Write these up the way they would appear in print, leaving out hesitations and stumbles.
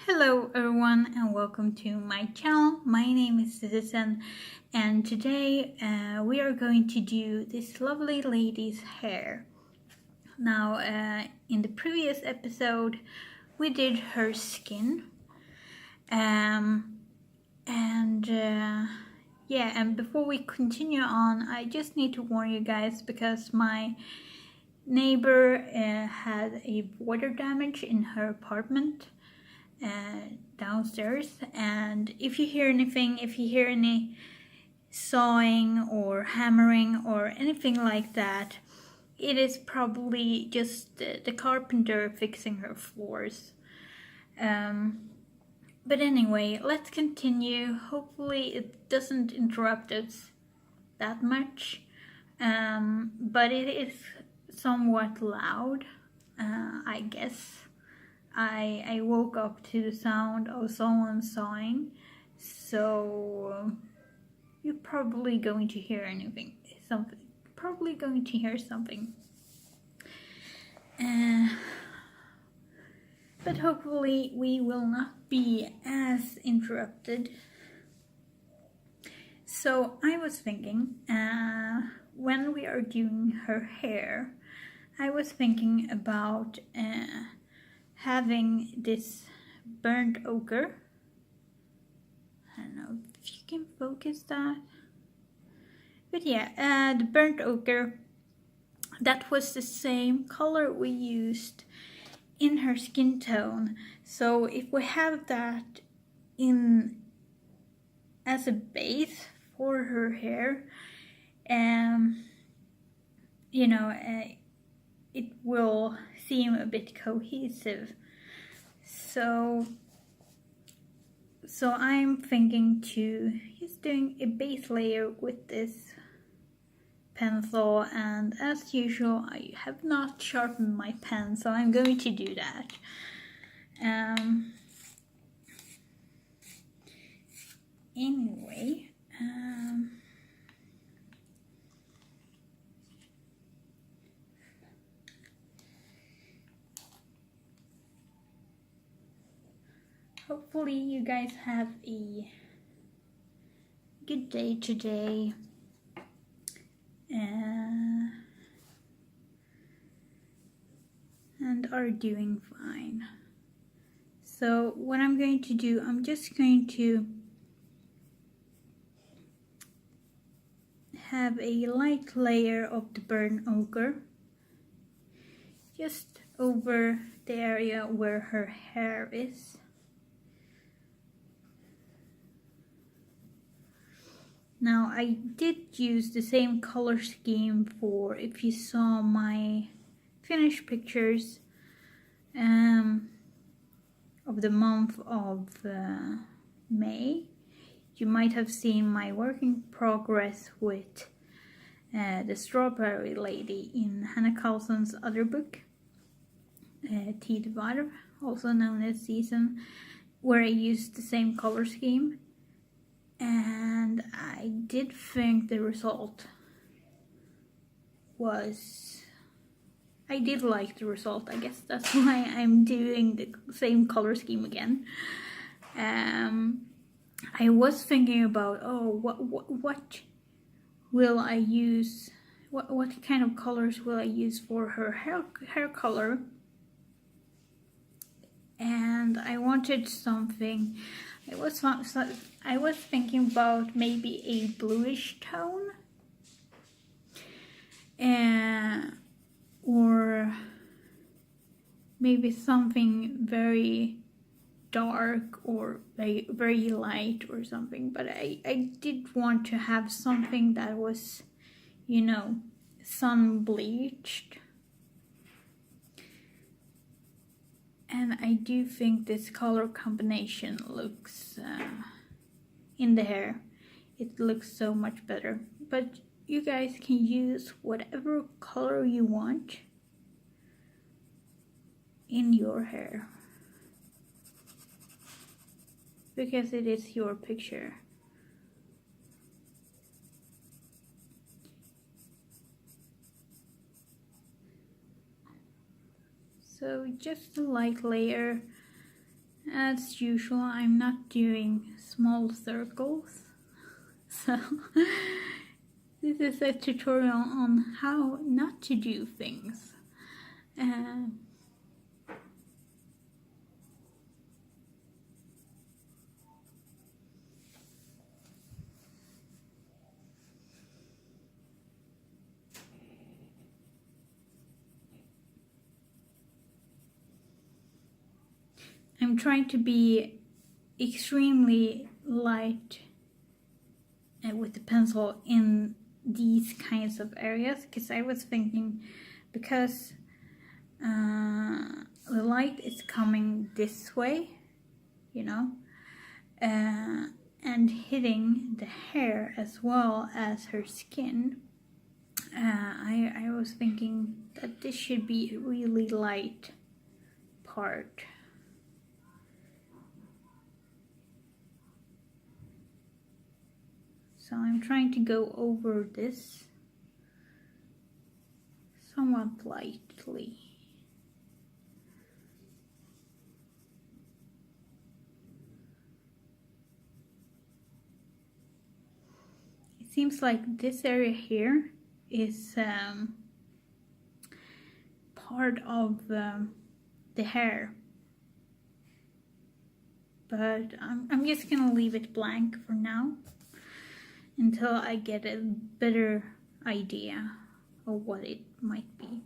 Hello everyone and welcome to my channel. My name is Citizen and today we are going to do this lovely lady's hair. Now in the previous episode we did her skin and before we continue on, I just need to warn you guys because my neighbor had a water damage in her apartment downstairs, and if you hear anything, if you hear any sawing or hammering or anything like that, it is probably just the carpenter fixing her floors. But anyway, let's continue. Hopefully it doesn't interrupt us that much, but it is somewhat loud, I guess. I woke up to the sound of someone sawing, so you're probably going to hear something. Probably going to hear something. But hopefully we will not be as interrupted. So I was thinking, when we are doing her hair, I was thinking about having this burnt ochre. I don't know if you can focus that. But yeah, the burnt ochre, that was the same color we used in her skin tone. So if we have that in as a base for her hair, it will seem a bit cohesive. So I'm thinking to just doing a base layer with this pencil, and as usual I have not sharpened my pen, so I'm going to do that. Anyway, hopefully you guys have a good day today. And are doing fine. So what I'm going to do, I'm just going to have a light layer of the burnt ochre just over the area where her hair is. Now I did use the same color scheme for, if you saw my finished pictures of the month of May, you might have seen my work in progress with the Strawberry Lady in Hannah Carlson's other book, Tidvar, also known as Season, where I used the same color scheme. And I did think the result I did like the result. I guess that's why I'm doing the same color scheme again. I was thinking about, what will I use? What kind of colors will I use for her hair color? And I wanted something. I was thinking about maybe a bluish tone, or maybe something very dark or very light or something. But I did want to have something that was, sun bleached. And I do think this color combination looks, in the hair, it looks so much better. But you guys can use whatever color you want in your hair, because it is your picture. So just a light layer, As usual, I'm not doing small circles, so this is a tutorial on how not to do things. I'm trying to be extremely light with the pencil in these kinds of areas, because I was thinking, because the light is coming this way, you know, and hitting the hair as well as her skin, I was thinking that this should be a really light part. So I'm trying to go over this somewhat lightly. It seems like this area here is part of the hair, but I'm just gonna leave it blank for now until I get a better idea of what it might be.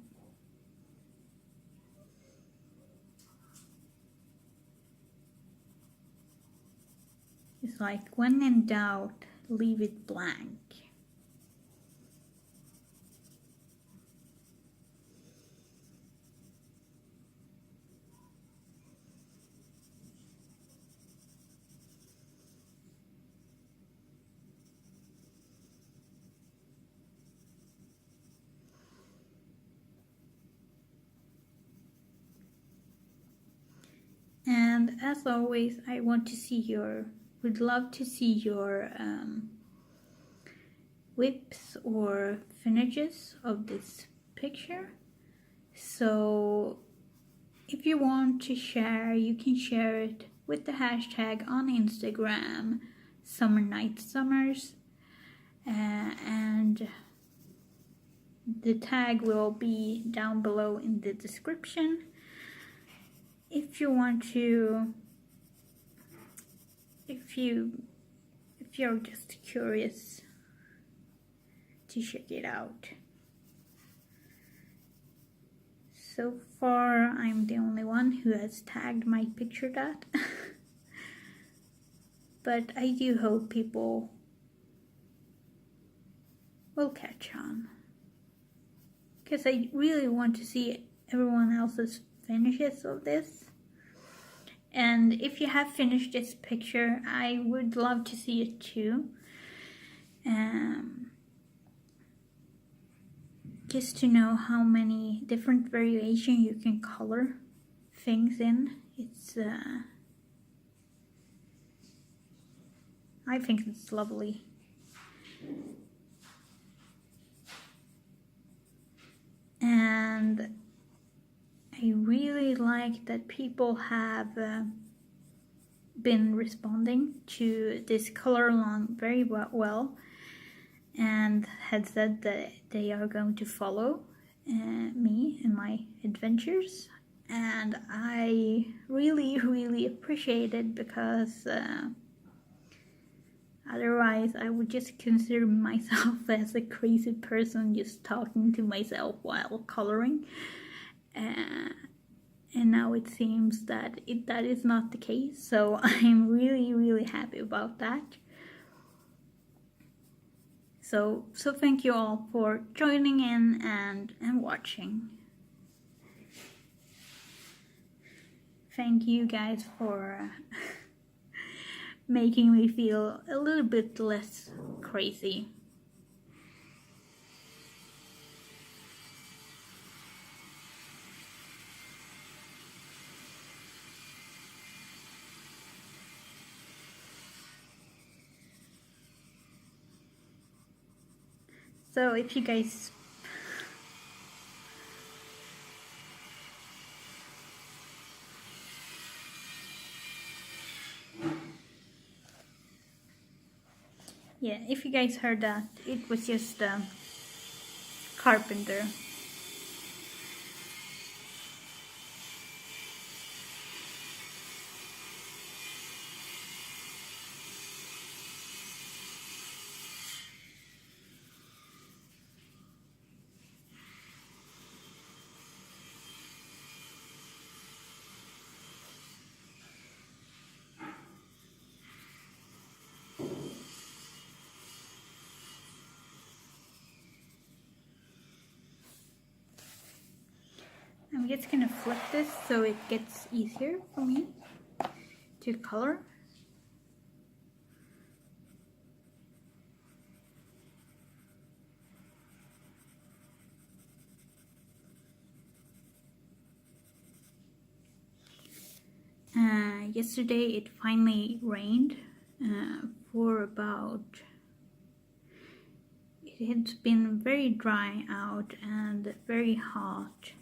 It's like, when in doubt, leave it blank. And as always, I would love to see your whips or finishes of this picture. So if you want to share, you can share it with the hashtag on Instagram, Summer Night Summers, and the tag will be down below in the description. If you want to, if you're just curious to check it out. So far, I'm the only one who has tagged my picture that. But I do hope people will catch on, because I really want to see everyone else's finishes of this. And if you have finished this picture, I would love to see it too. Just to know how many different variations you can color things in. It's I think it's lovely. And I really like that people have been responding to this color along very well, and had said that they are going to follow me in my adventures. And I really appreciate it, because otherwise I would just consider myself as a crazy person just talking to myself while coloring. And now it seems that that is not the case, so I'm really happy about that. So thank you all for joining in and watching. Thank you guys for making me feel a little bit less crazy. So if you guys Yeah, if you guys heard that, it was just a carpenter. I'm just gonna flip this so it gets easier for me to color. Yesterday it finally rained for about... It had been very dry out and very hot,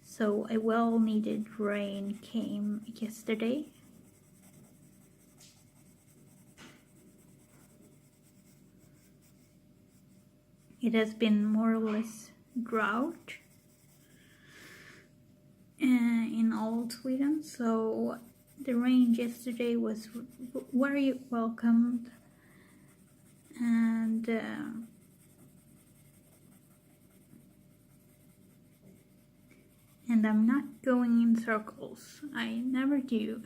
so a well-needed rain came yesterday. It has been more or less drought in all Sweden, so the rain yesterday was very welcomed, and I'm not going in circles. I never do.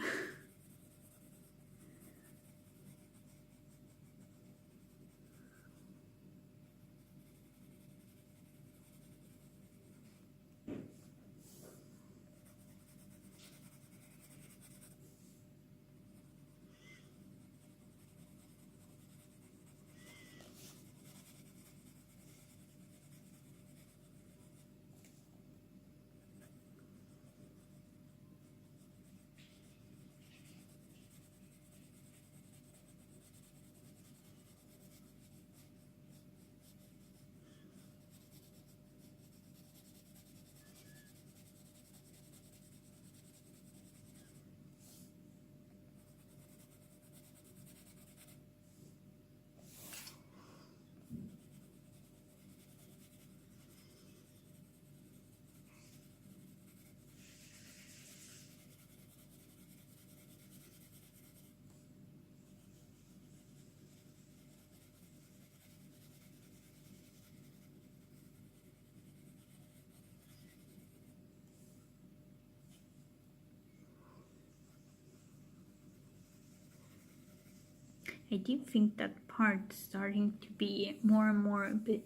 I do think that part's starting to be more and more a bit,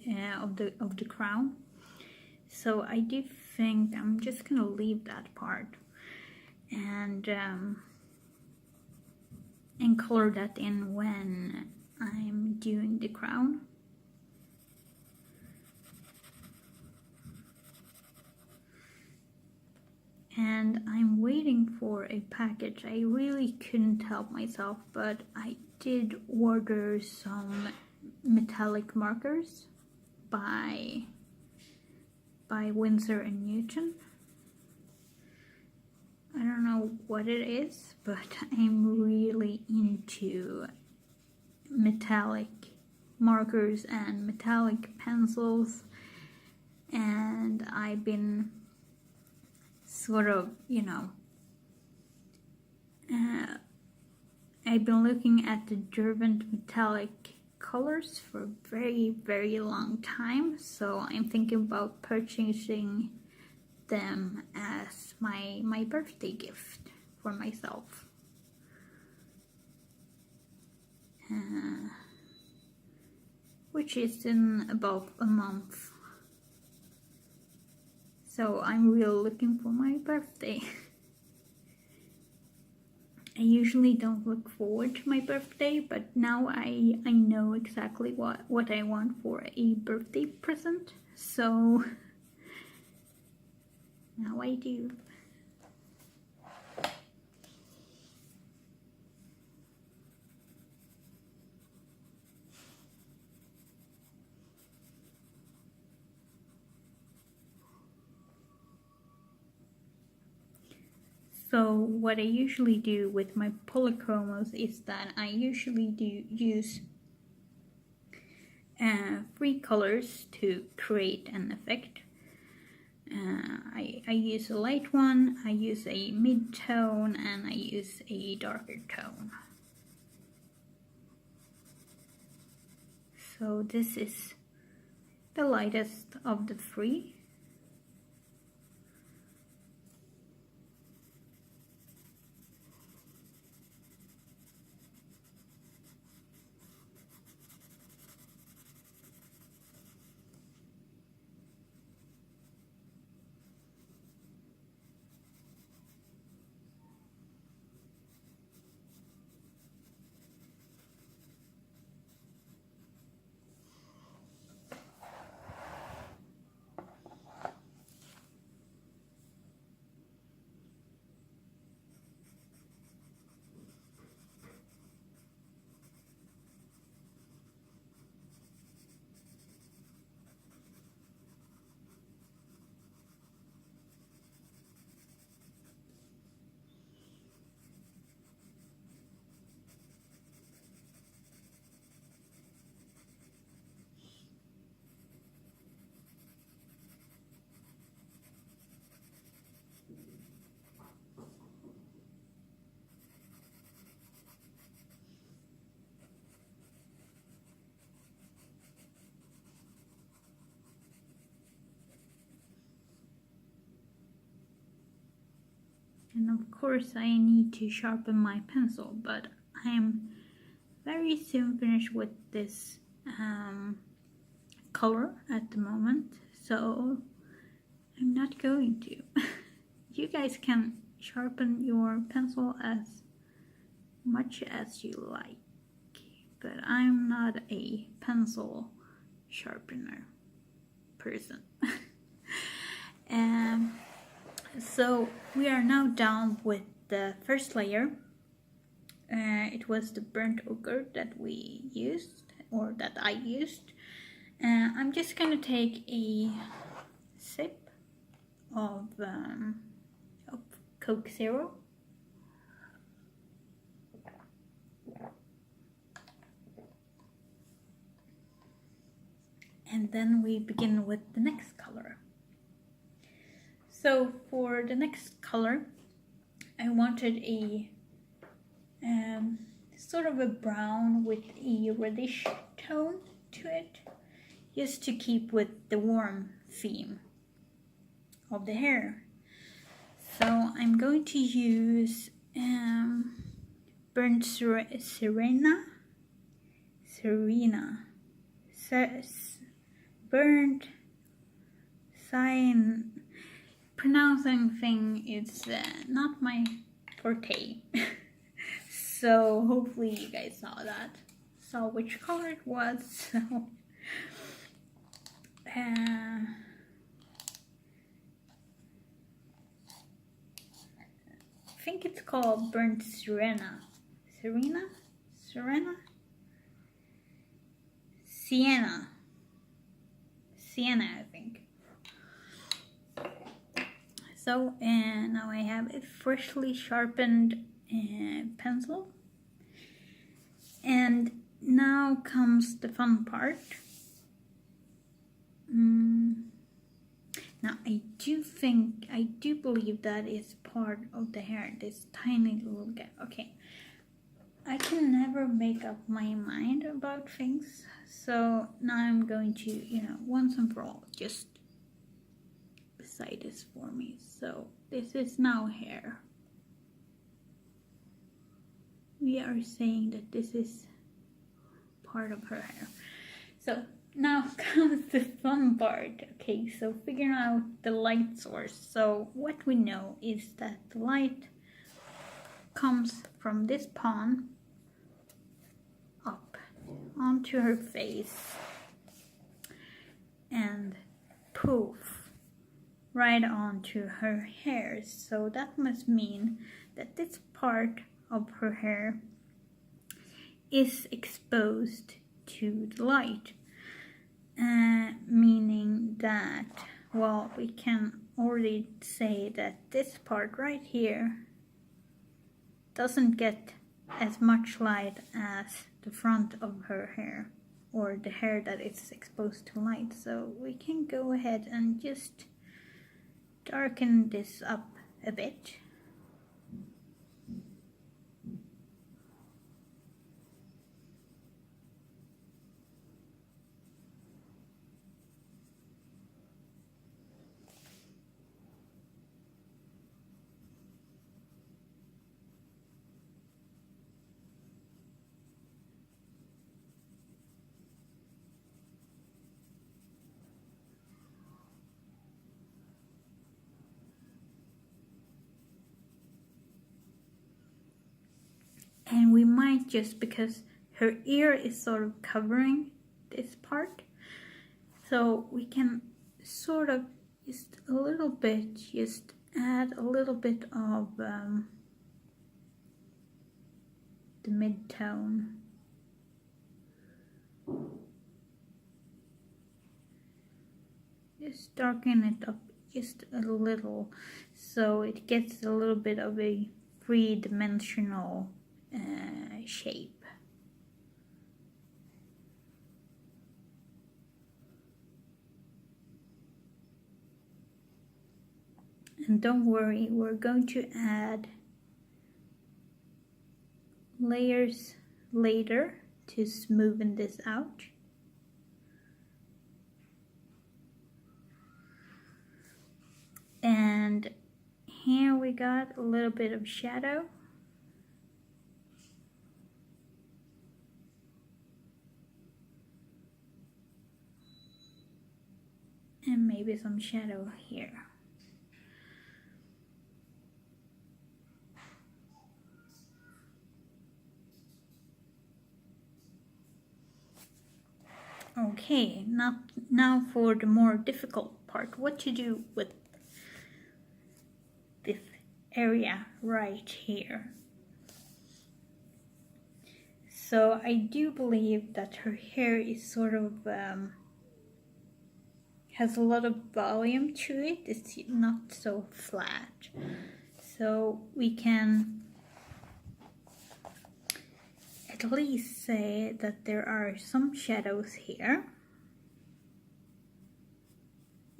of the crown. So I do think I'm just gonna leave that part and color that in when I'm doing the crown. And I'm waiting for a package. I really couldn't help myself, but I did order some metallic markers by Winsor & Newton. I don't know what it is, but I'm really into metallic markers and metallic pencils, and I've been sort of, you know, I've been looking at the Derwent metallic colors for a very, very long time, so I'm thinking about purchasing them as my birthday gift for myself. Which is in about a month. So I'm really looking for my birthday. I usually don't look forward to my birthday, but now I know exactly what I want for a birthday present. So now I do. So what I usually do with my polychromos is that I usually do use three colors to create an effect. I use a light one, I use a mid-tone, and I use a darker tone. So this is the lightest of the three. And of course I need to sharpen my pencil, but I'm very soon finished with this color at the moment, so I'm not going to. You guys can sharpen your pencil as much as you like, but I'm not a pencil sharpener person. So we are now done with the first layer. It was the burnt ochre that we used, or that I used. I'm just gonna take a sip of Coke Zero. And then we begin with the next color. So for the next color, I wanted a sort of a brown with a reddish tone to it, just to keep with the warm theme of the hair. So I'm going to use burnt Serena, burnt cyan. Pronouncing thing is not my forte. So hopefully you guys saw which color it was. So I think it's called burnt Sienna, I think. So now I have a freshly sharpened pencil, and now comes the fun part. Now I do believe that is part of the hair, this tiny little gap. Okay, I can never make up my mind about things, so now I'm going to, once and for all, just decide this for me. So this is now hair. We are saying that this is part of her hair. So now comes the fun part. Okay, so figuring out the light source. So what we know is that the light comes from this pawn up onto her face and poof, right onto her hair. So that must mean that this part of her hair is exposed to the light, meaning that, well, we can already say that this part right here doesn't get as much light as the front of her hair. or the hair that is exposed to light. So we can go ahead and just darken this up a bit. And we might just, because her ear is sort of covering this part, so we can sort of just a little bit, just add a little bit of the mid-tone. Just darken it up just a little, so it gets a little bit of a three-dimensional shape. And don't worry, we're going to add layers later to smoothen this out. And here we got a little bit of shadow. And maybe some shadow here. Okay, now for the more difficult part, what to do with this area right here. So I do believe that her hair is sort of has a lot of volume to it. It's not so flat. So we can at least say that there are some shadows here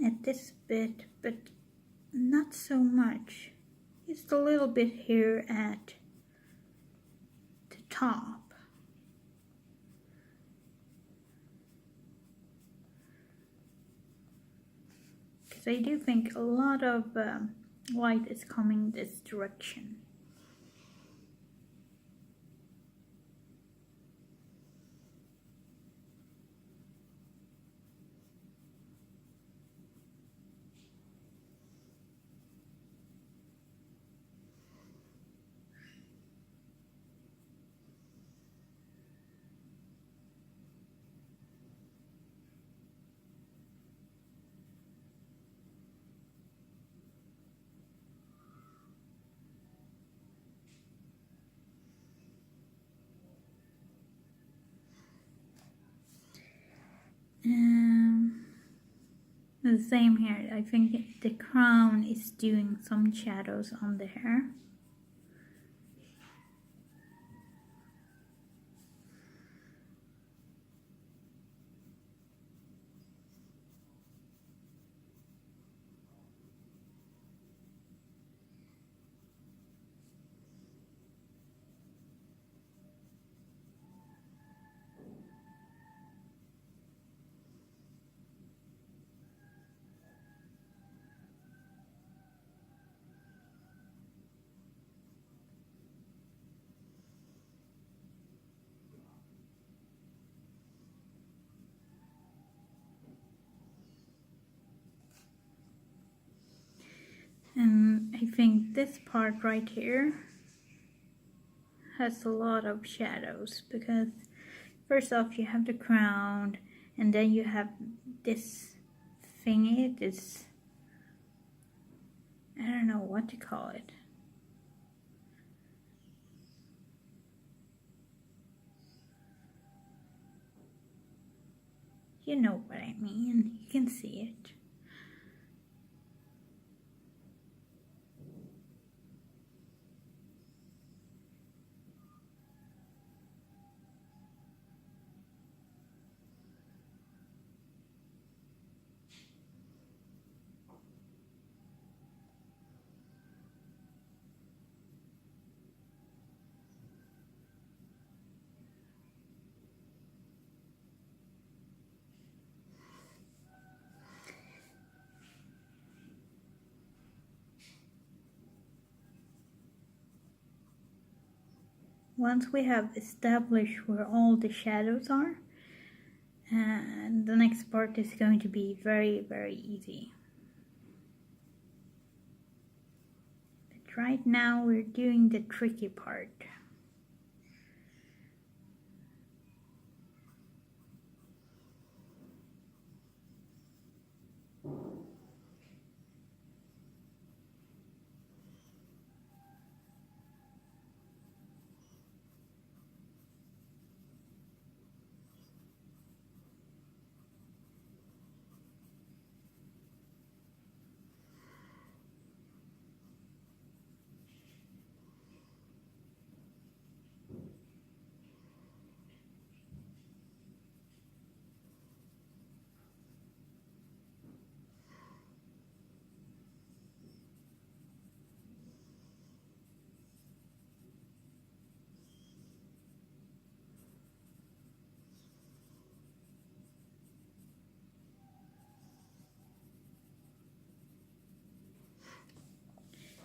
at this bit, but not so much. Just a little bit here at the top. Because I do think a lot of light is coming this direction. The same here. I think the crown is doing some shadows on the hair. And I think this part right here has a lot of shadows, because first off you have the crown, and then you have this thingy, this, I don't know what to call it. You know what I mean, you can see it. once we have established where all the shadows are, and the next part is going to be very, very easy. But right now we're doing the tricky part.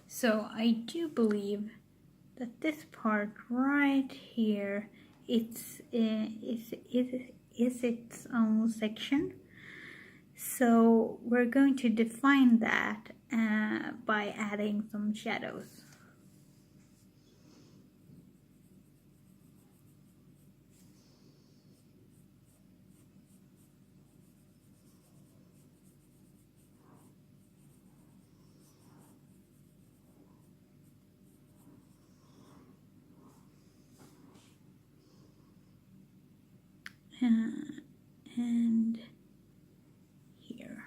So I do believe that this part right here is its own section. So we're going to define that by adding some shadows. And here.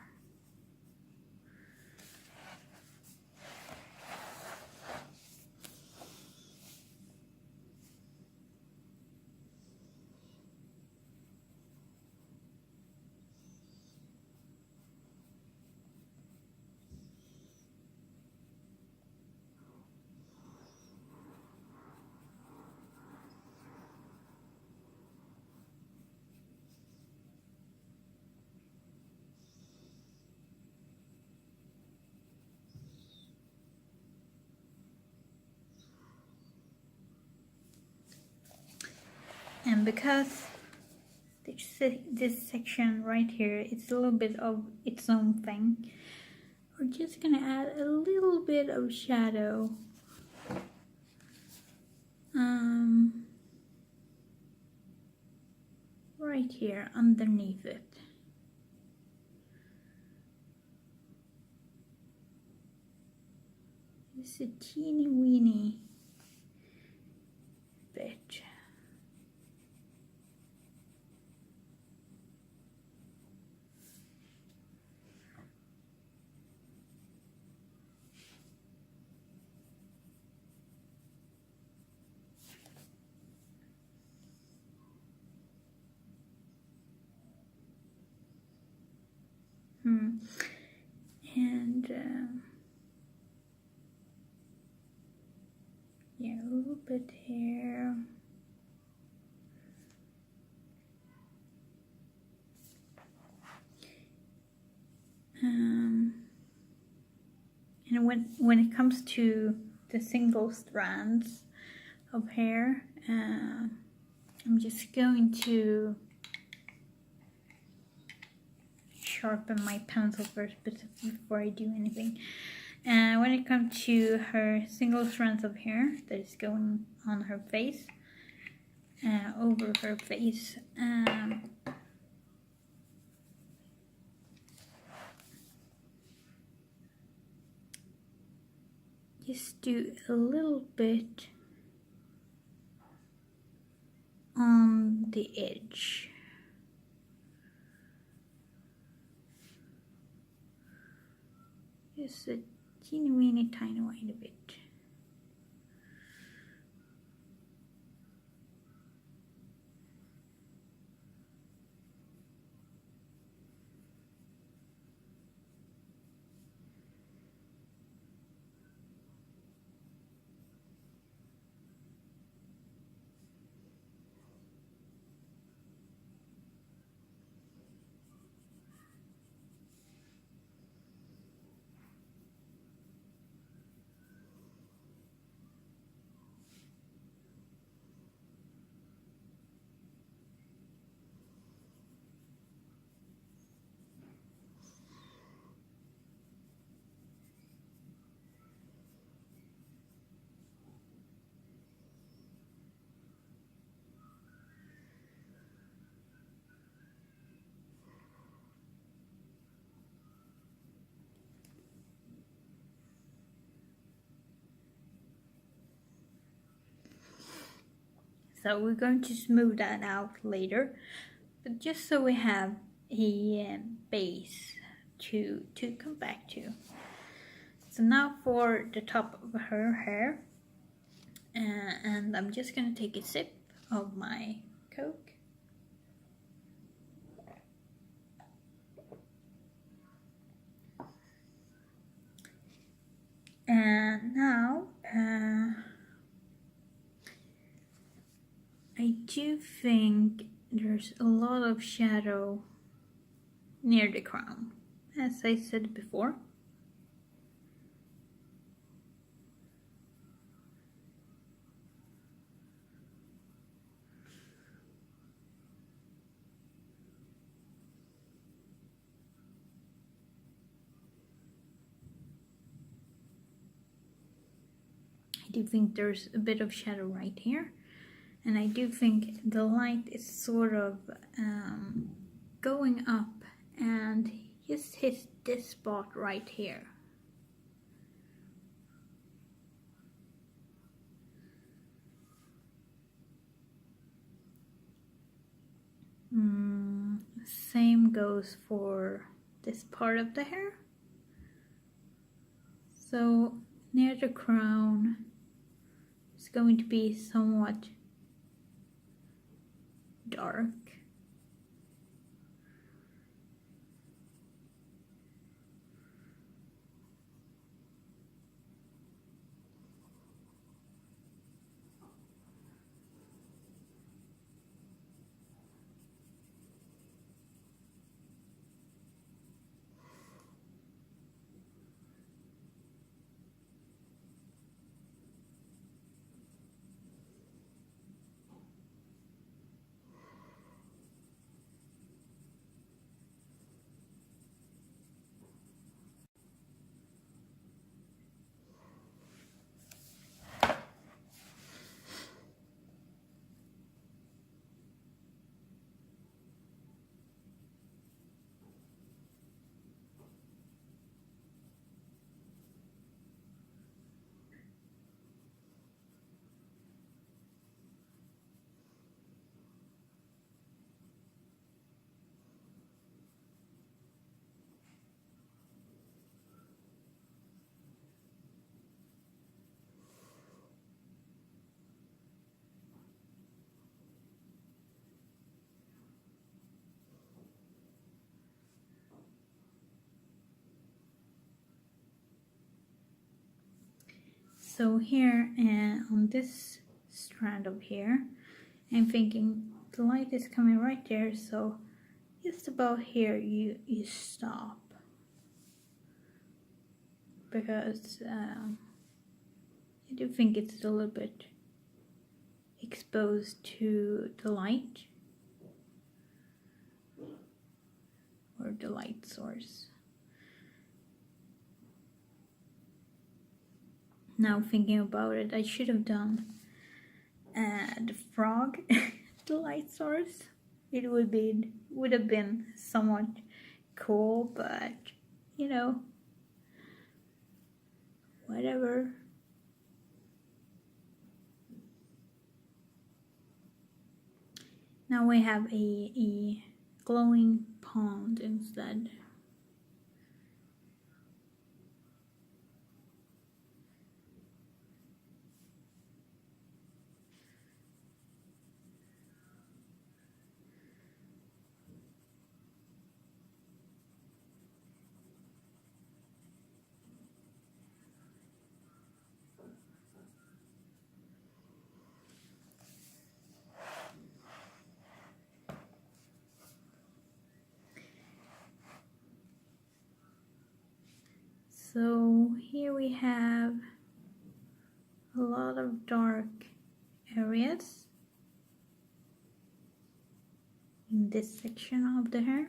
And because this section right here is a little bit of its own thing, we're just gonna add a little bit of shadow right here underneath it. Just a teeny weeny bit. And yeah, a little bit here. And when it comes to the single strands of hair, I'm just going to sharpen my pencil first before I do anything. And when it comes to her single strands of hair that is going on her face, over her face, just do a little bit on the edge. Just a teeny weeny tiny bit. So we're going to smooth that out later, but just so we have a base to come back to. So now for the top of her hair, and I'm just gonna take a sip of my Coke. And now I do think there's a lot of shadow near the crown, as I said before. I do think there's a bit of shadow right here, and I do think the light is sort of going up and just hits this spot right here. Same goes for this part of the hair. So near the crown, it's going to be somewhat dark. So here on this strand of hair, I'm thinking the light is coming right there, so just about here you stop, because I do think it's a little bit exposed to the light or the light source. Now thinking about it, I should have done the frog, the light source. It would have been somewhat cool, but you know, whatever. Now we have a glowing pond instead. So here we have a lot of dark areas in this section of the hair.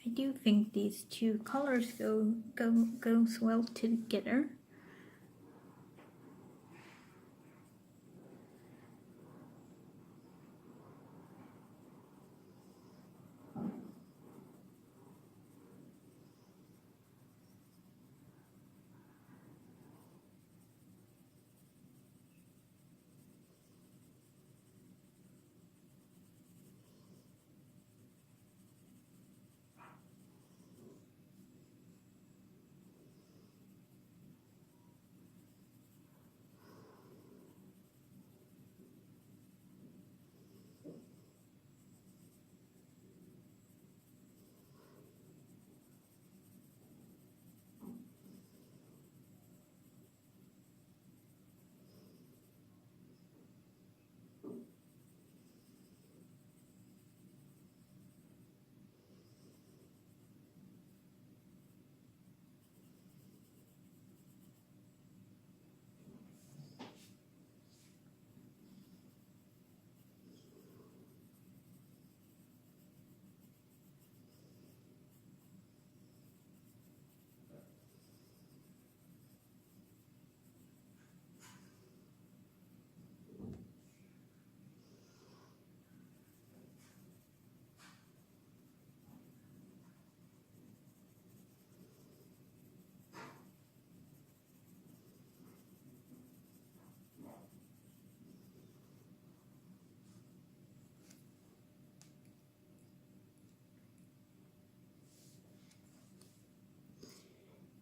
I do think these two colors goes well together.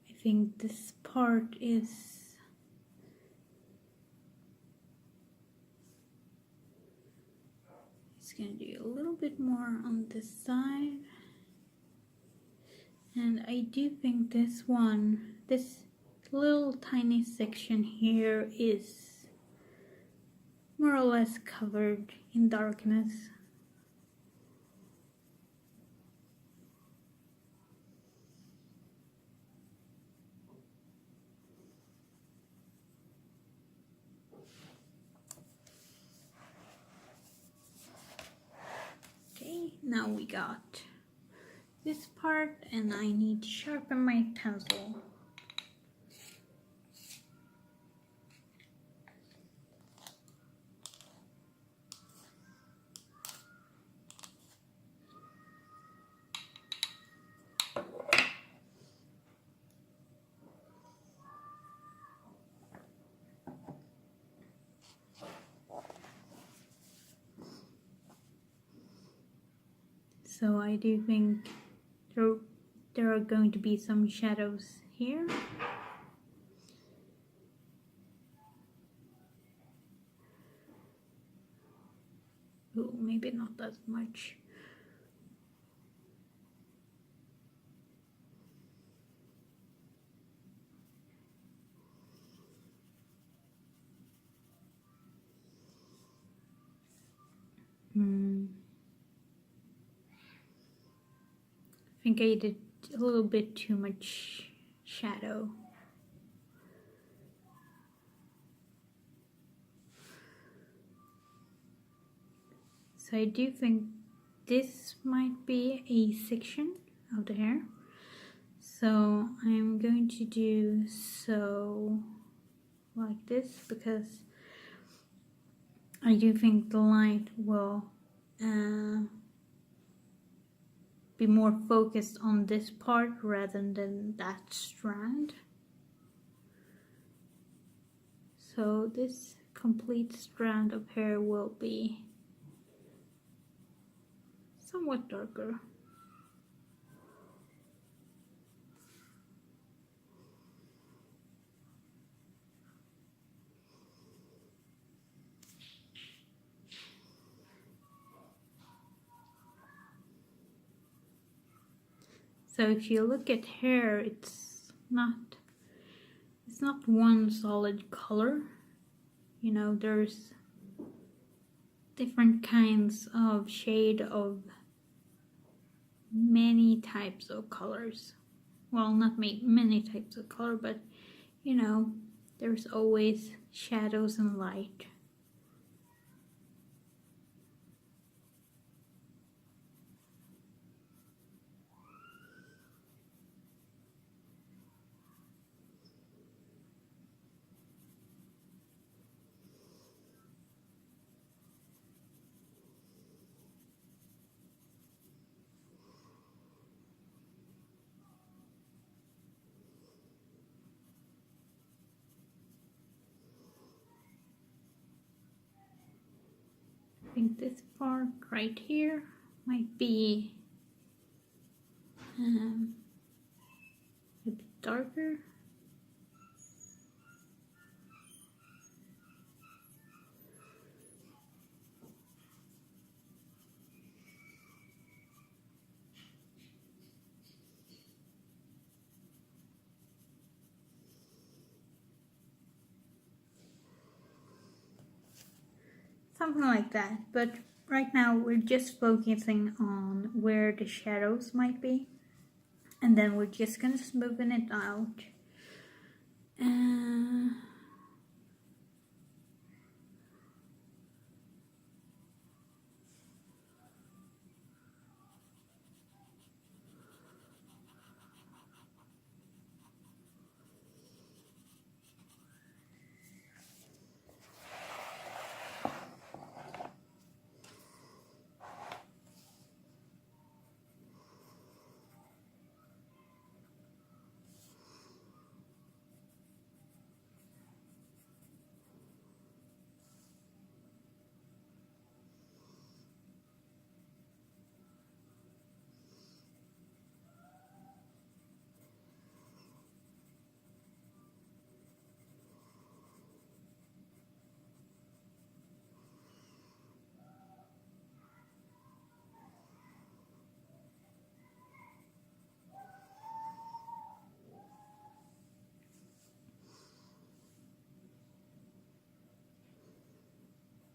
I think this part is gonna do a little bit more on this side, and I do think this little tiny section here is more or less covered in darkness. Okay, now we got this part, and I need to sharpen my pencil. So I do think there are going to be some shadows here. Oh, maybe not that much. I think I did a little bit too much shadow. So I do think this might be a section of the hair. So I'm going to do so like this, because I do think the light will be more focused on this part rather than that strand. So this complete strand of hair will be somewhat darker. So if you look at hair, it's not one solid color. You know, there's different kinds of shade of many types of colors. Well, not many types of color, but you know, there's always shadows and light. think this part right here might be a bit darker. Something like that, but right now we're just focusing on where the shadows might be, and then we're just gonna smoothen it out.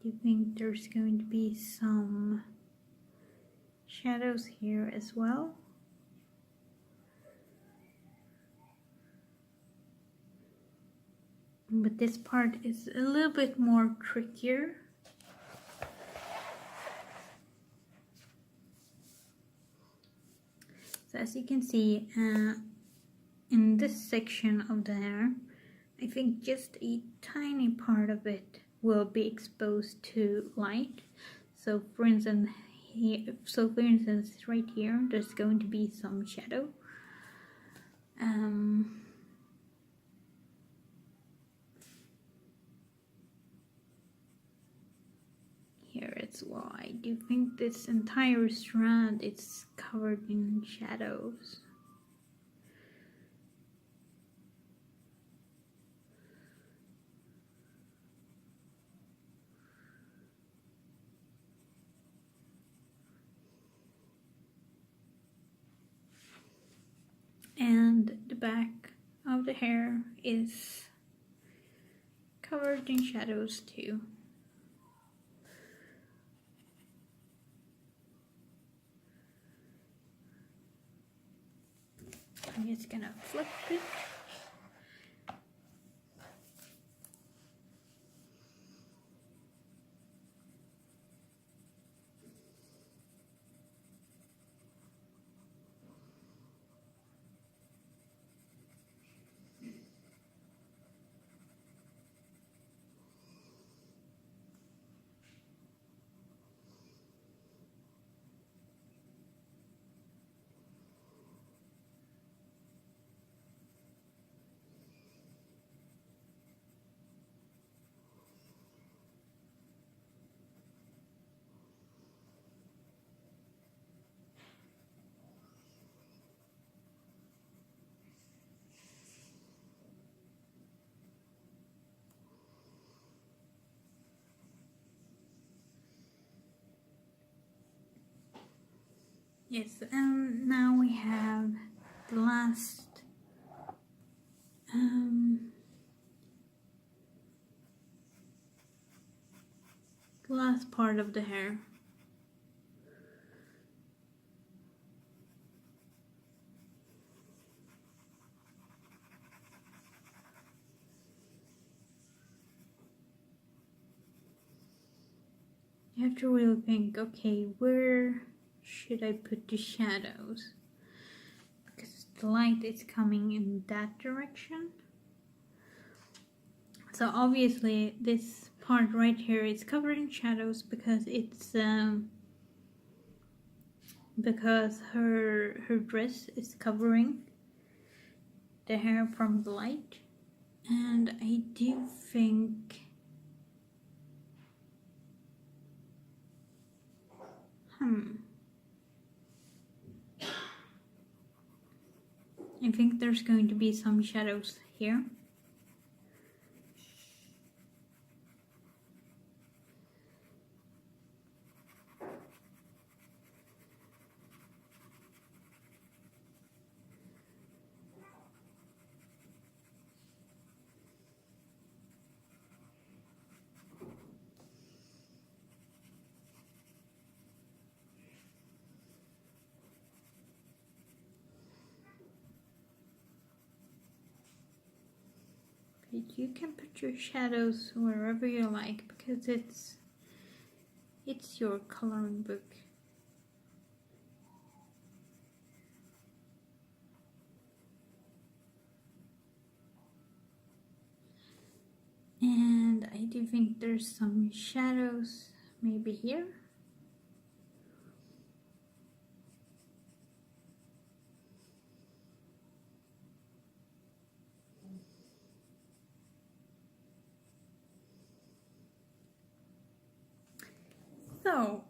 Do you think there's going to be some shadows here as well? But this part is a little bit more trickier. So as you can see, in this section of the hair, I think just a tiny part of it will be exposed to light. So for instance, right here, there's going to be some shadow. Here as well, I do think this entire strand is covered in shadows. And the back of the hair is covered in shadows too. I'm just gonna flip it. Yes, and now we have the last part of the hair. You have to really think, okay, where should I put the shadows? Because the light is coming in that direction. So obviously this part right here is covered in shadows because it's because her dress is covering the hair from the light. And I do think I think there's going to be some shadows here. But you can put your shadows wherever you like, because it's your coloring book. And I do think there's some shadows maybe here. So,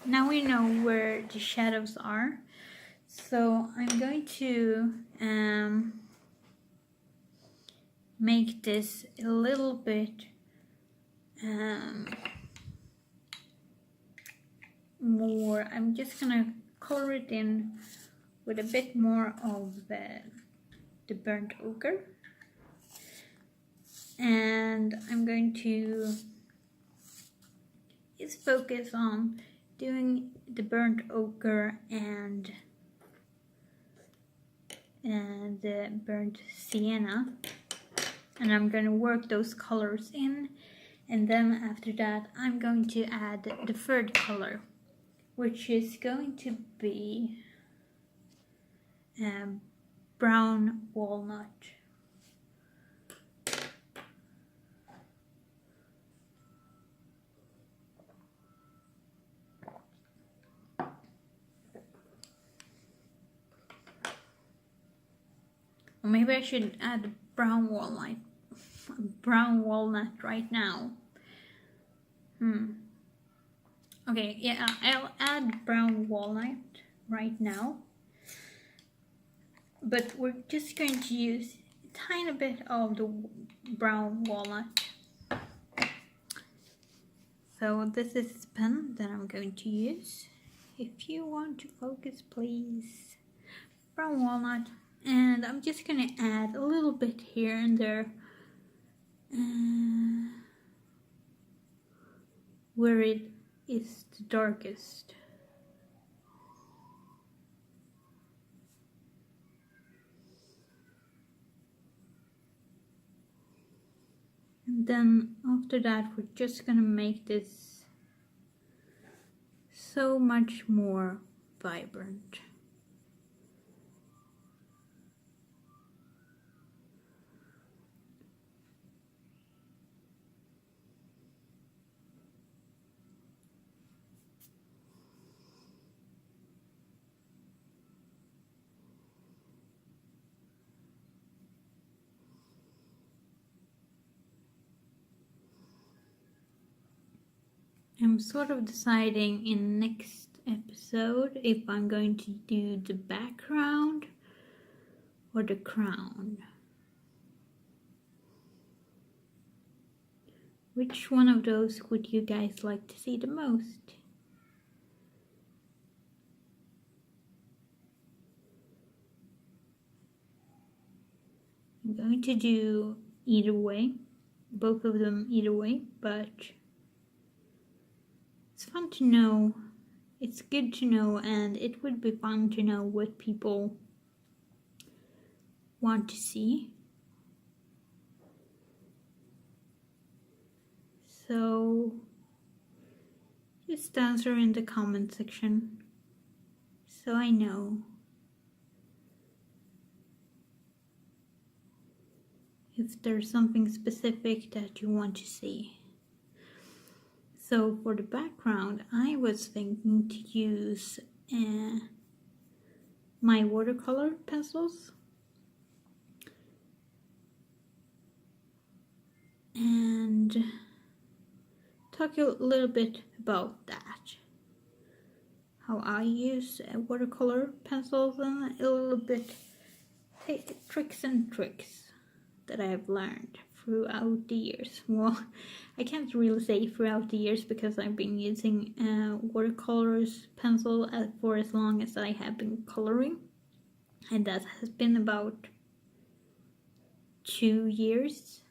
now we know where the shadows are. So I'm going to make this a little bit more. I'm just gonna color it in with a bit more of the burnt ochre. And I'm going to just focus on doing the burnt ochre and the burnt sienna, and I'm going to work those colors in, and then after that I'm going to add the third color, which is going to be brown walnut. Or maybe I should add brown walnut right now. Okay, yeah, I'll add brown walnut right now. But we're just going to use a tiny bit of the brown walnut. So this is the pen that I'm going to use. If you want to focus, please. Brown walnut. And I'm just going to add a little bit here and there. Where it is the darkest. And then after that, we're just gonna make this so much more vibrant. I'm sort of deciding in next episode if I'm going to do the background or the crown. Which one of those would you guys like to see the most? I'm going to do either way, both of them either way, but it's fun to know, it's good to know, and it would be fun to know what people want to see. So just answer in the comment section so I know. If there's something specific that you want to see. So for the background, I was thinking to use my watercolor pencils. talk a little bit about that. how I use watercolor pencils and a little bit tricks that I have learned throughout the years. Well, I can't really say throughout the years because I've been using watercolors pencil for as long as I have been coloring, and that has been about 2 years.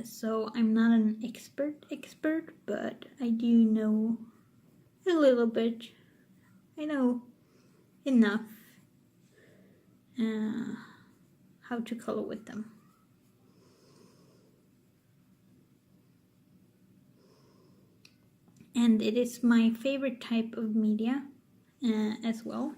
So I'm not an expert, but I do know a little bit. I know enough how to color with them. And it is my favorite type of media as well.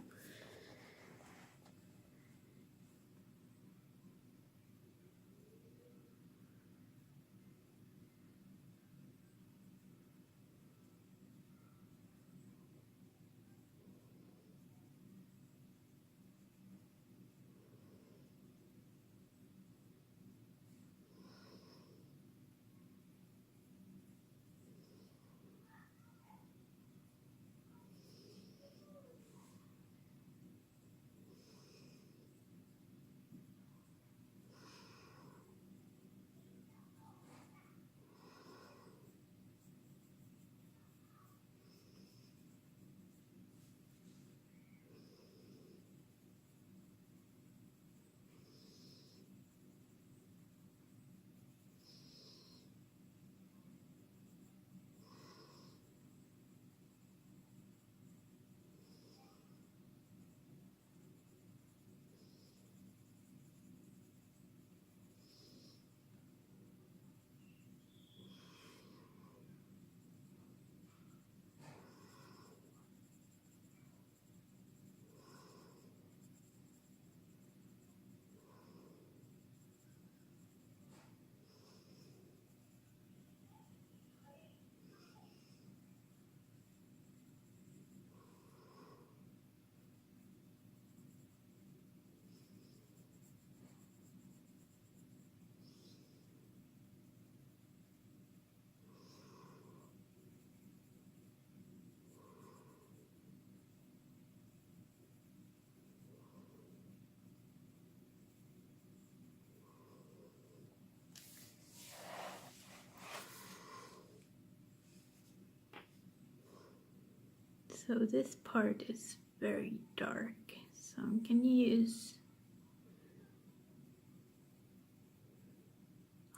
So this part is very dark, so I'm gonna use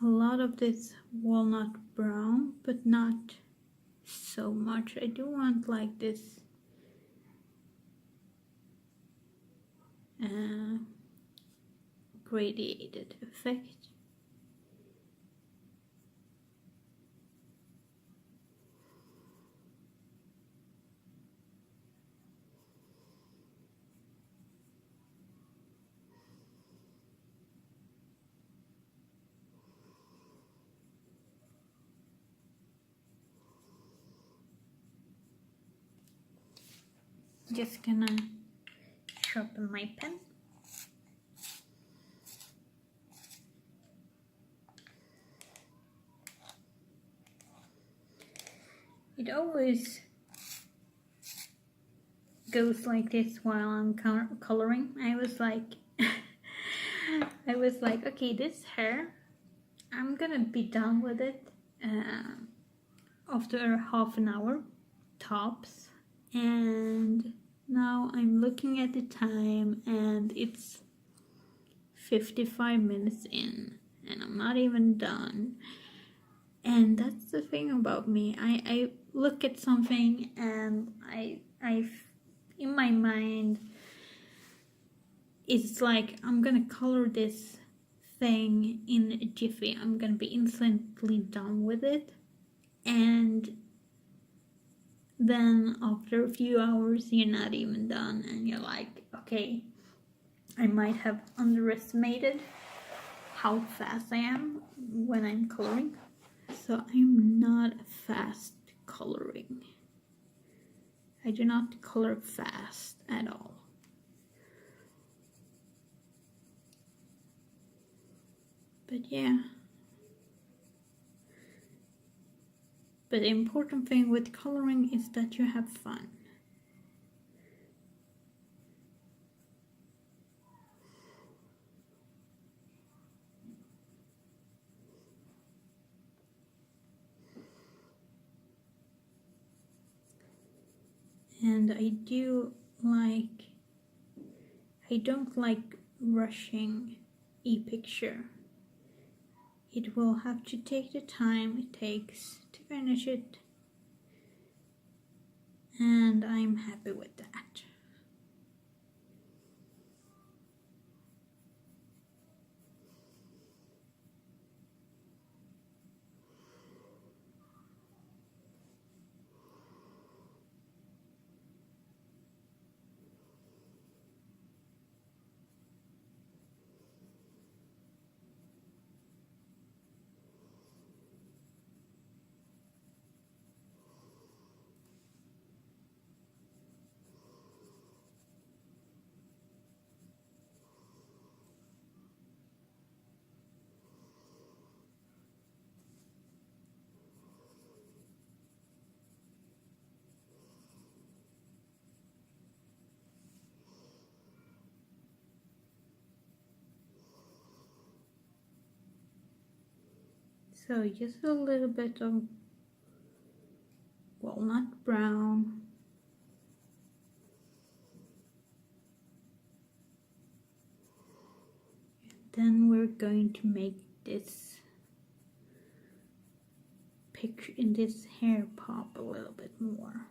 a lot of this walnut brown, but not so much. I do want like this gradiated effect. Just gonna sharpen my pen. It always goes like this while I'm coloring. I was like, okay, this hair, I'm gonna be done with it after half an hour tops, and now I'm looking at the time and it's 55 minutes in and I'm not even done. And that's the thing about me. I look at something and I in my mind it's like I'm gonna color this thing in a jiffy. I'm gonna be instantly done with it, and then after a few hours you're not even done and you're like, okay, I might have underestimated how fast I am when I'm coloring. So I'm not fast coloring. I do not color fast at all. But yeah. But the important thing with coloring is that you have fun. And I don't like rushing a picture. It will have to take the time it takes to finish it, and I'm happy with that. So just a little bit of walnut brown. Then we're going to make this picture in this hair pop a little bit more.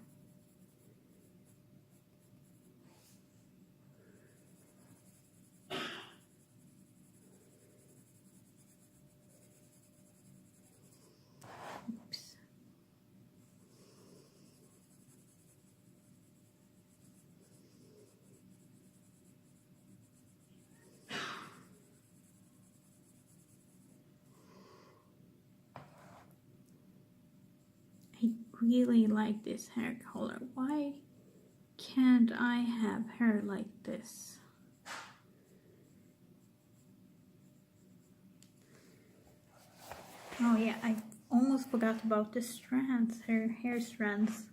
Oops. I really like this hair color. Why can't I have hair like this? Oh yeah, I almost forgot about the strands, her hair strands.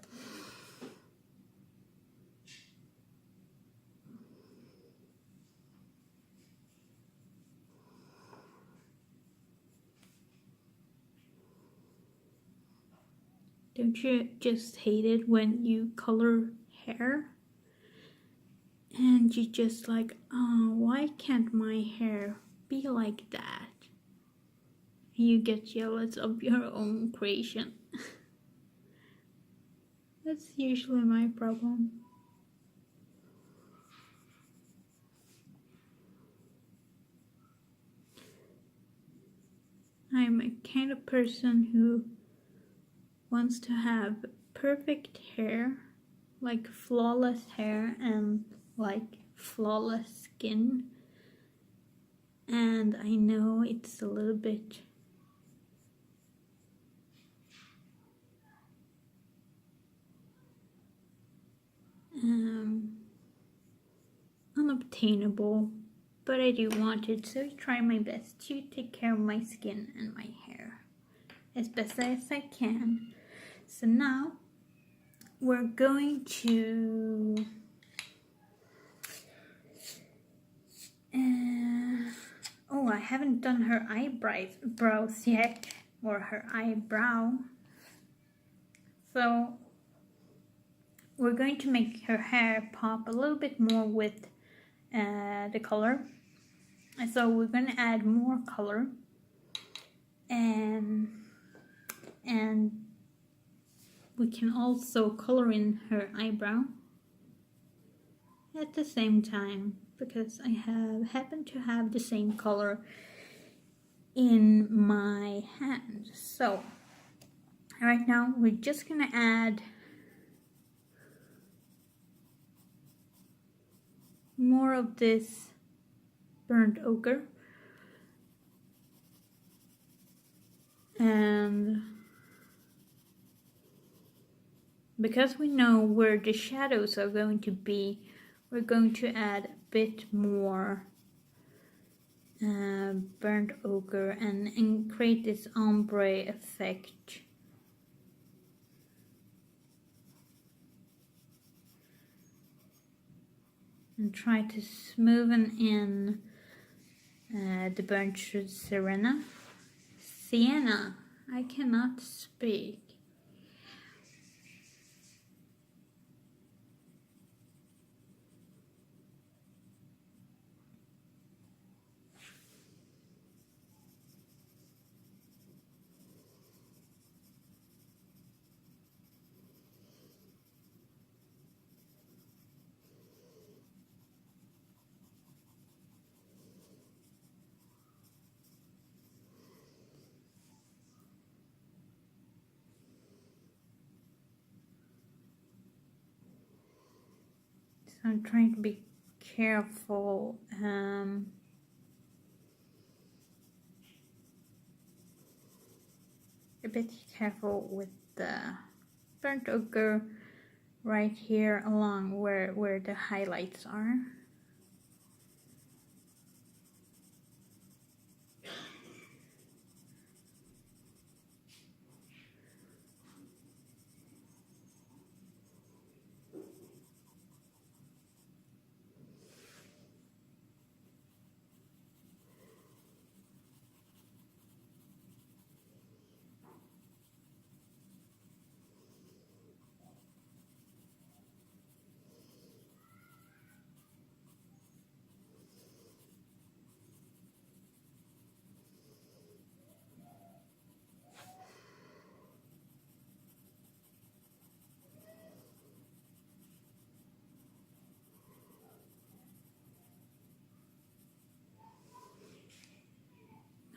Don't you just hate it when you color hair? And you just like, oh, why can't my hair be like that? You get jealous of your own creation. That's usually my problem. I'm a kind of person who wants to have perfect hair, like flawless hair and like flawless skin. And I know it's a little bit unobtainable, but I do want it, so I try my best to take care of my skin and my hair as best as I can. So now we're going to oh, I haven't done her eyebrows yet, or her eyebrow. So we're going to make her hair pop a little bit more with the color. So we're going to add more color, and we can also color in her eyebrow at the same time, because I happen to have the same color in my hand. So right now we're just gonna add more of this burnt ochre, and because we know where the shadows are going to be, we're going to add a bit more burnt ochre and create this ombre effect and try to smoothen in the burnt sienna. Sienna, I cannot speak. So I'm trying to be careful. A bit careful with the burnt ochre right here along where the highlights are.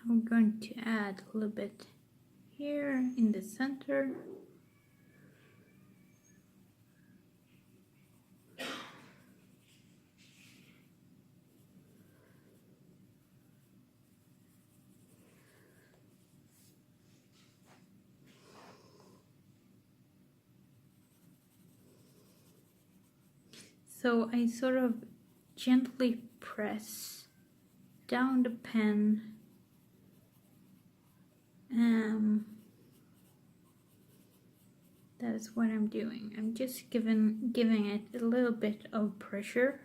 I'm going to add a little bit here in the center. So I sort of gently press down the pen. That's what I'm doing. I'm just giving it a little bit of pressure.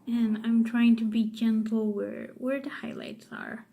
And I'm trying to be gentle where the highlights are.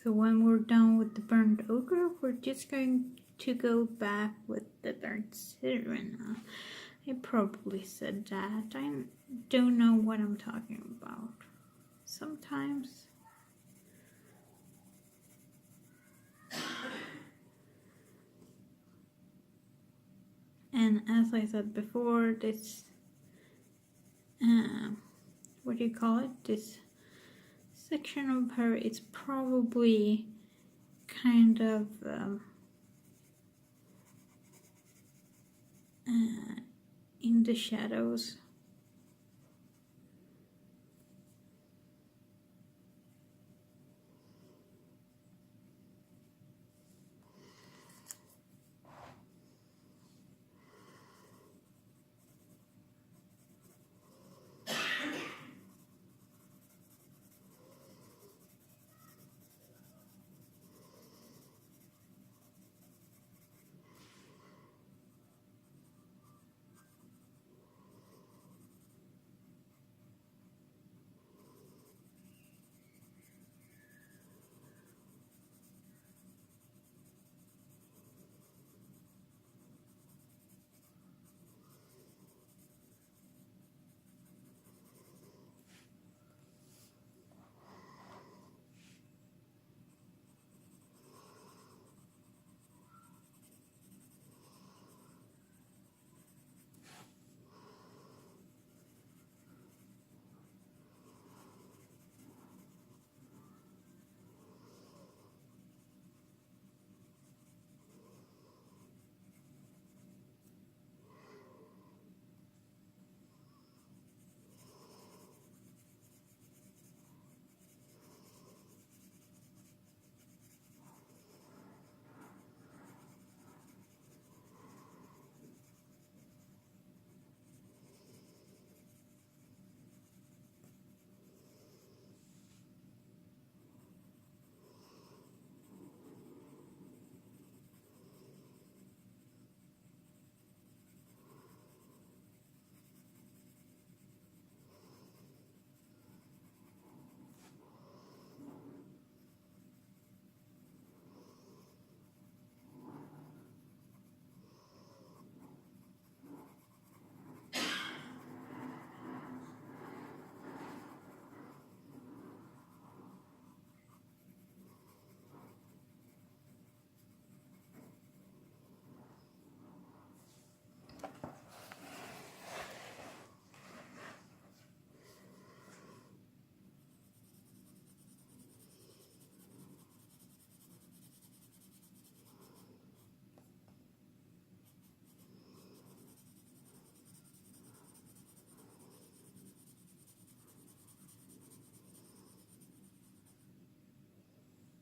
So when we're done with the burnt ochre, we're just going to go back with the burnt sienna. I probably said that. I don't know what I'm talking about sometimes. And as I said before, this, what do you call it? This section of her is probably kind of in the shadows.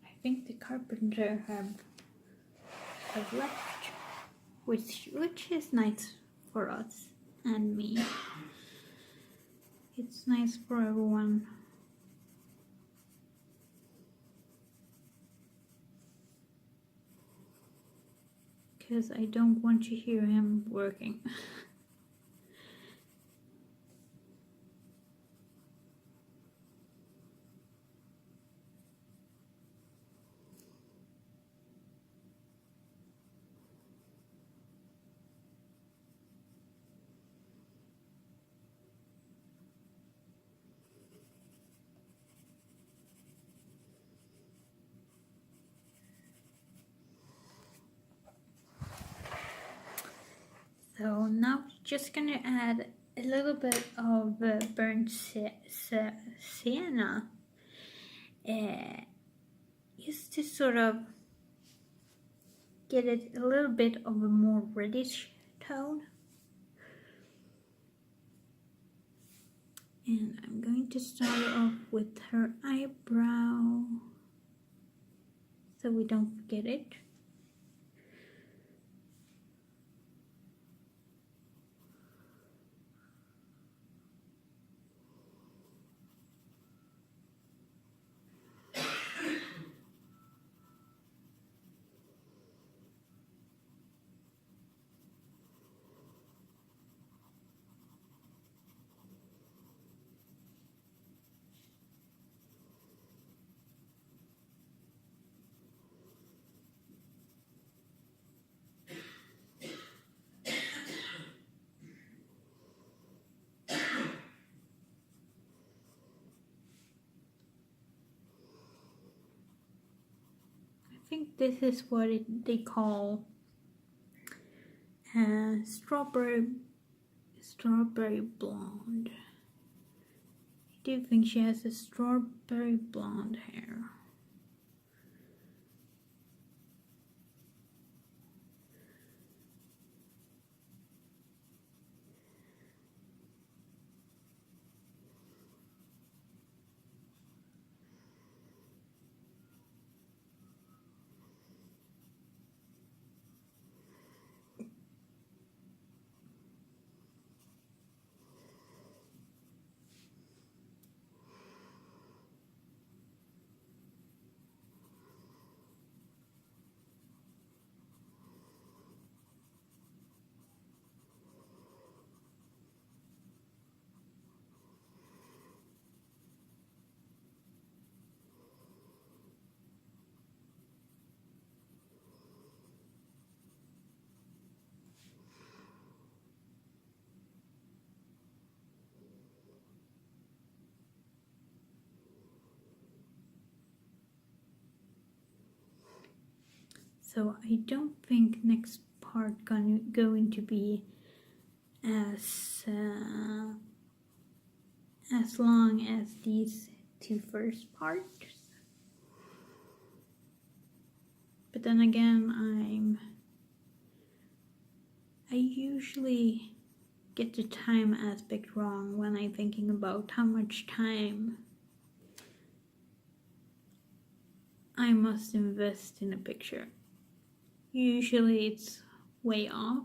I think the carpenter have left, which is nice for us and me. It's nice for everyone. Because I don't want to hear him working. So now just gonna add a little bit of burnt sienna, just to sort of get it a little bit of a more reddish tone. And I'm going to start off with her eyebrow so we don't forget it. think this is what they call strawberry blonde. I do think she has a strawberry blonde hair. So I don't think next part going to be as long as these two first parts. But then again, I usually get the time aspect wrong when I'm thinking about how much time I must invest in a picture. Usually it's way off.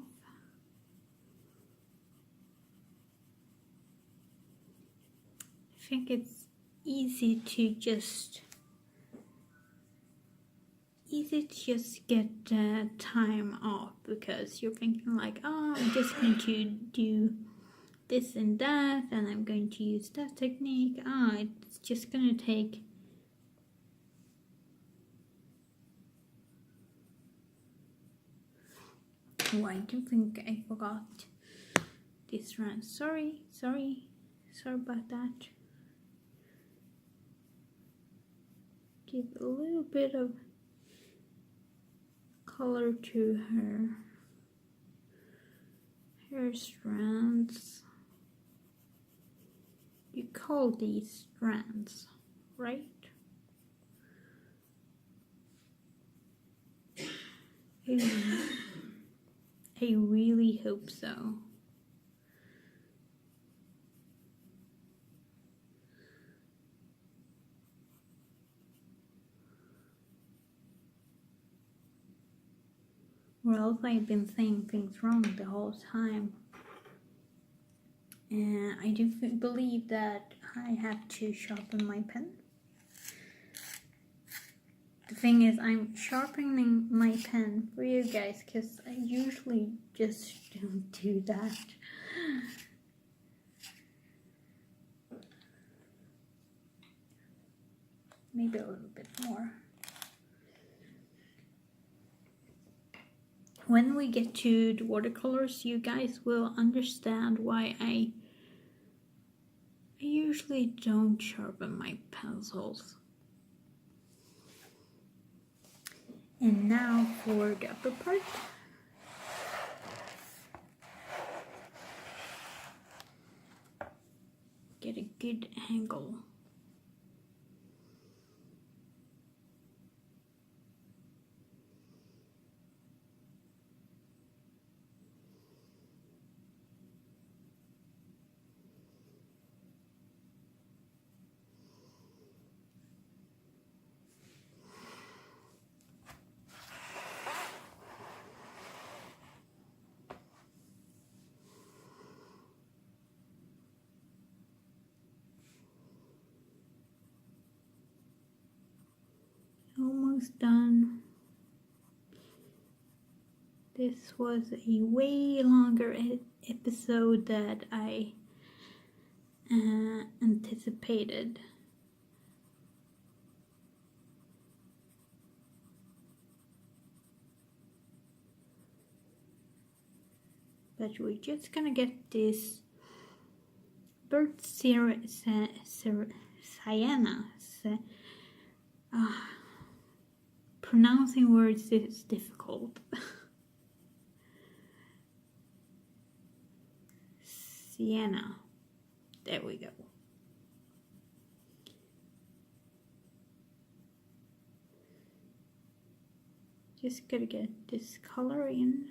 I think it's easy to just get time off because you're thinking like, oh, I'm just going to do this and that, and I'm going to use that technique. It's just going to take I do think I forgot this run. Sorry about that. Give a little bit of color to her hair strands. You call these strands, right? I really hope so. Or else I've been saying things wrong the whole time. And I do believe that I have to sharpen my pen. The thing is, I'm sharpening my pen for you guys because I usually just don't do that. Maybe a little bit more. When we get to the watercolors, you guys will understand why I usually don't sharpen my pencils. And now for the upper part. Get a good angle. Almost done. This was a way longer episode that I anticipated. But we're just gonna get this bird sienna pronouncing words is difficult. Sienna. There we go. Just gotta get this color in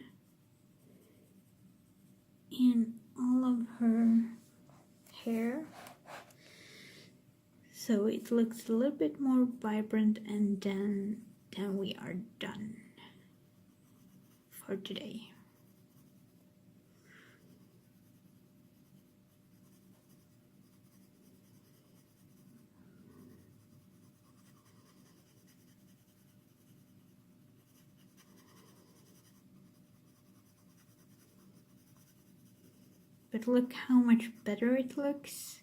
all of her hair, so it looks a little bit more vibrant, and then we are done for today. But look how much better it looks.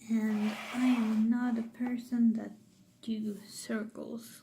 And I am not a person that do circles.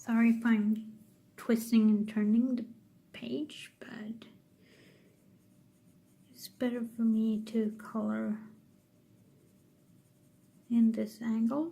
Sorry if I'm twisting and turning the page, but it's better for me to color in this angle.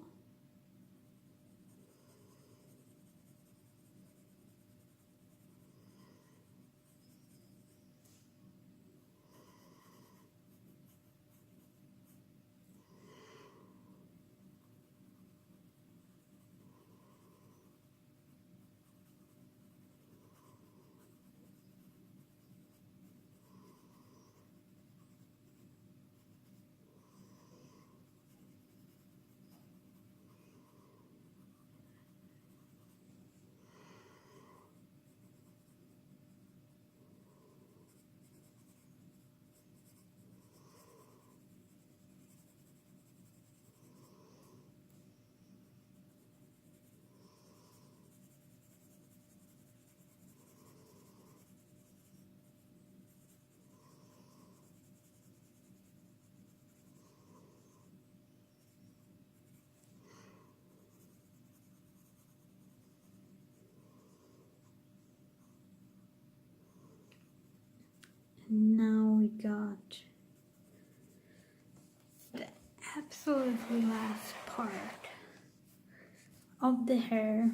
the last part of the hair.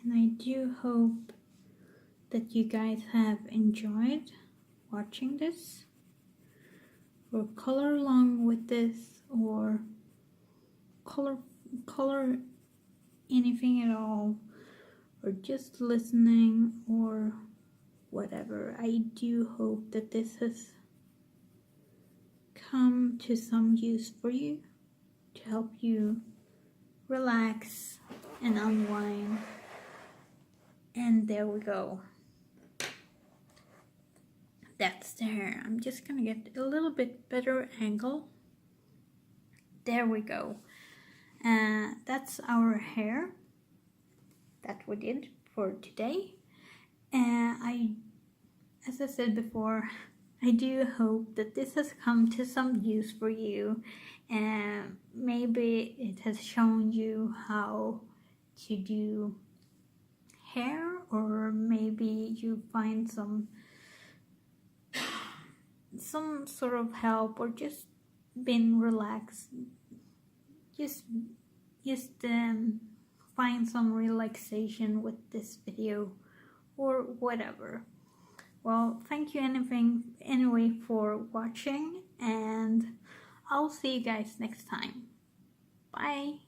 And I do hope that you guys have enjoyed watching this, or color along with this, or color anything at all, or just listening, or whatever. I do hope that this has come to some use for you, to help you relax and unwind. And there we go. That's the hair. I'm just gonna get a little bit better angle. There we go. That's our hair that we did for today. As I said before, I do hope that this has come to some use for you, and maybe it has shown you how to do hair, or maybe you find some sort of help, or just been relaxed. Just find some relaxation with this video, or whatever. Well, thank you anyway for watching, and I'll see you guys next time. Bye.